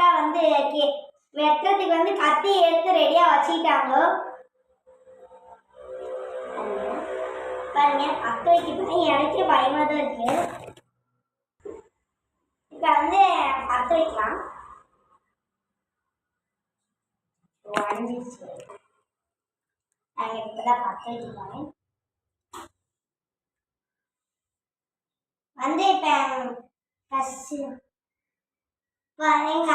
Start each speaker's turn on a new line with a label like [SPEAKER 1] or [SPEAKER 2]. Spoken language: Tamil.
[SPEAKER 1] அக்கா வந்து வெட்டுறதுக்கு வந்து கத்தி எடுத்து ரெடியா வச்சுக்கிட்டாங்க. பாருங்க அக்கா வைக்க எனக்கே பயமா தான் இருக்கு. இப்ப வந்து பத்த வைக்கலாம். அணிஞ்சிருச்சு. நாங்க இப்பதான் பத்த வைக்கலாம். வந்து இப்ப எங்க